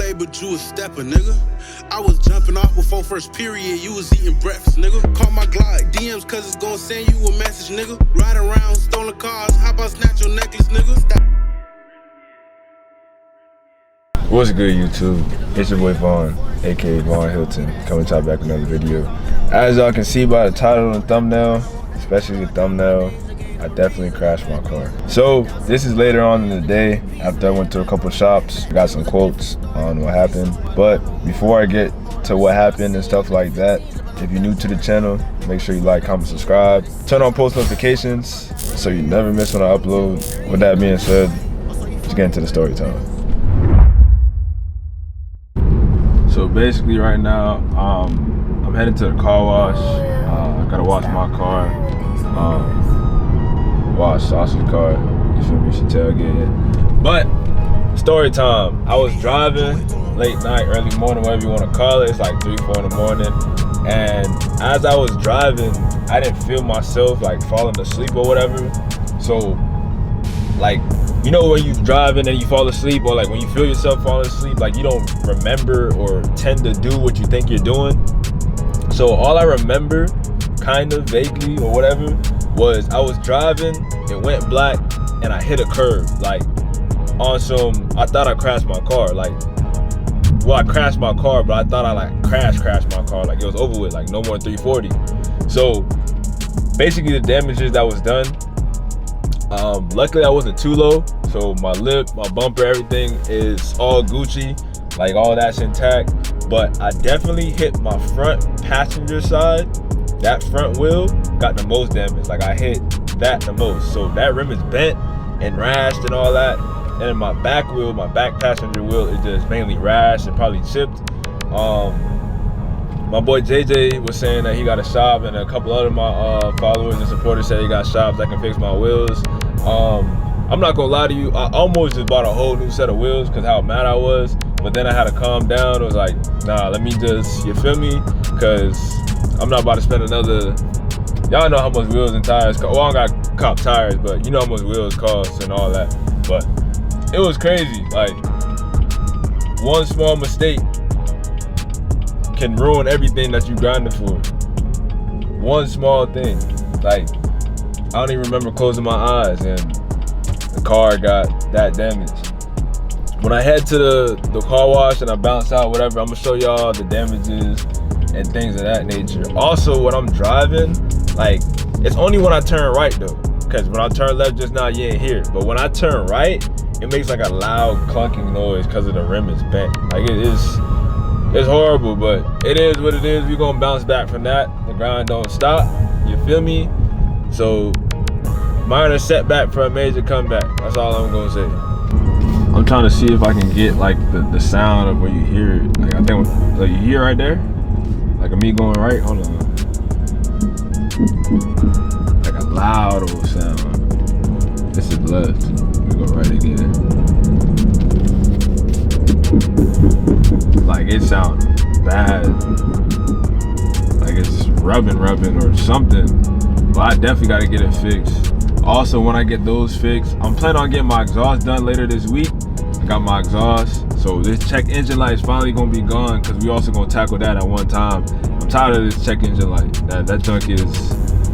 way, but you a stepper, nigga. I was jumping off before first period, you was eating breakfast, nigga. Call my Glock, DMs cause it's gon' send you a message, nigga. Ride around, stolen cars, how about snatch your necklace, nigga? Stop. What's good, YouTube? It's your boy Vaughn, aka VonHylton, coming to y'all back with another video. As y'all can see by the title and thumbnail, especially the thumbnail, I definitely crashed my car. So this is later on in the day after I went to a couple shops, got some quotes on what happened. But before I get to what happened and stuff like that, if you're new to the channel, make sure you like, comment, subscribe, turn on post notifications so you never miss when I upload. With that being said, let's get into the story time. So basically right now, I'm heading to the car wash. I gotta wash my car. Wash Sasha's car, you feel me, she tailgated. But, story time. I was driving late night, early morning, whatever you want to call it. It's like 3, 4 in the morning. And as I was driving, I didn't feel myself like falling asleep or whatever. So, like, you know when you driving and you fall asleep, or like when you feel yourself falling asleep, like you don't remember or tend to do what you think you're doing. So all I remember, kind of vaguely or whatever, was I was driving, it went black, and I hit a curb. Like, on some, I thought I crashed my car. Like, well, I crashed my car, but I thought I like crashed my car. Like, it was over with, like no more than 340. So basically the damages that was done, luckily I wasn't too low. So my lip, my bumper, everything is all Gucci, like all that's intact. But I definitely hit my front passenger side. That front wheel got the most damage. Like, I hit that the most. So that rim is bent and rashed and all that. And then my back wheel, my back passenger wheel, is just mainly rashed and probably chipped. My boy JJ was saying that he got a shop, and a couple other my followers and supporters said he got shops that can fix my wheels. I'm not gonna lie to you, I almost just bought a whole new set of wheels because how mad I was. But then I had to calm down. It was like, nah, let me just, you feel me? Because I'm not about to spend another, y'all know how much wheels and tires cost. Well, I don't got cop tires, but you know how much wheels cost and all that. But it was crazy. Like, one small mistake can ruin everything that you grinded for. One small thing. Like, I don't even remember closing my eyes and the car got that damaged. When I head to the car wash and I bounce out, whatever, I'm gonna show y'all the damages and things of that nature. Also, when I'm driving, like, it's only when I turn right though, because when I turn left just now, you ain't hear it. But when I turn right, it makes like a loud clunking noise because of the rim is bent. Like, it's horrible, but it is what it is. We're gonna bounce back from that. The grind don't stop, you feel me? So, minor setback for a major comeback. That's all I'm gonna say. I'm trying to see if I can get like the sound of where you hear it. Like, I think, like, you hear right there? Like me going right, hold on. Like a loud old sound. This is left. We go right again. Like, it sounds bad. Like it's rubbing or something. But I definitely gotta get it fixed. Also, when I get those fixed, I'm planning on getting my exhaust done later this week. I got my exhaust. So this check engine light is finally gonna be gone, because we also gonna tackle that at one time. I'm tired of this check engine light. That junk is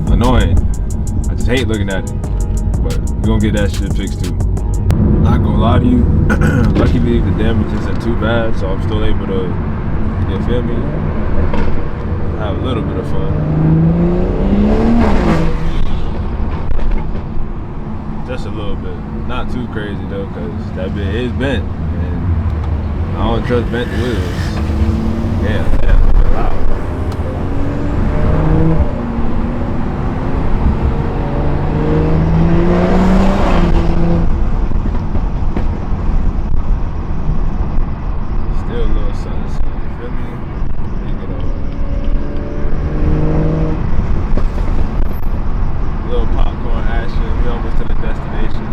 annoying. I just hate looking at it. But we're gonna get that shit fixed too. Not gonna lie to you, luckily the damage isn't too bad, so I'm still able to, you feel me, have a little bit of fun. Just a little bit. Not too crazy though, because that bit is bent. And I don't trust bent wheels. Damn, loud. Still a little sunset, you feel me? Make it over. Little popcorn action. We almost to the destination.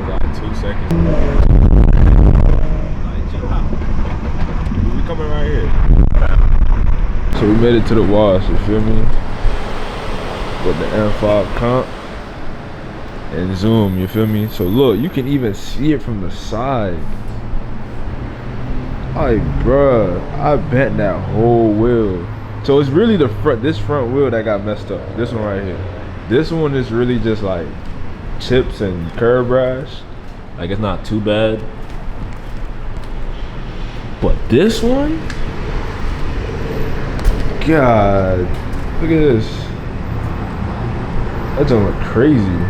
Like 2 seconds. Like, chill out. We coming right here. So we made it to the wash, you feel me? With the M5 comp. and zoom, you feel me? So look, you can even see it from the side. Like, bruh, I bent that whole wheel. So it's really this front wheel that got messed up. This one right here. This one is really just like chips and curb rash. Like, it's not too bad. But this one, God, look at this. That don't look crazy.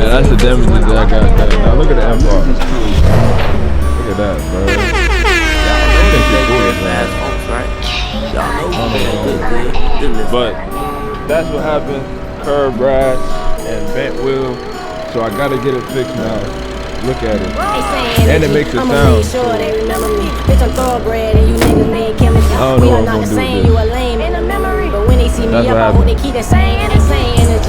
That's the damage that I got done. Now look at the Empire. Look at that, bro. But that's what happened. Curb rash and bent wheel. So I gotta get it fixed now. Look at it. And it makes a sound. I don't know what I'm gonna do with this. That's what happened.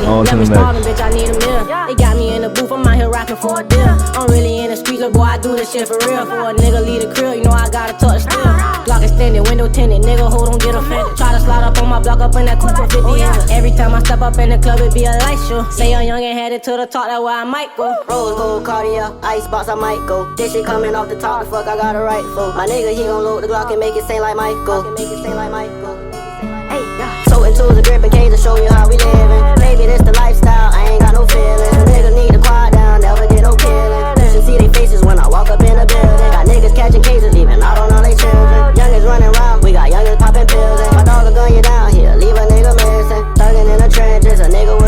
On to the next. Bitch, I need a meal. They got me in the booth, I'm out here rocking for a deal. I'm really in the streets, little boy, I do this shit for real. For a nigga leave the crib, you know I gotta touch still. Glock extended, window tinted, nigga, hold on, get offended. Try to slide up on my block up in that Cooper 50 inch. Every time I step up in the club, it be a light show. Say I'm young and headed to the top, that's where I might go. Rose gold, Cartier, icebox, I might go. This shit coming off the top, the fuck I got a right for. My nigga, he gon' load the Glock and make it sing like Michael. So into the grip and cage to show you how we living. Baby, this the lifestyle.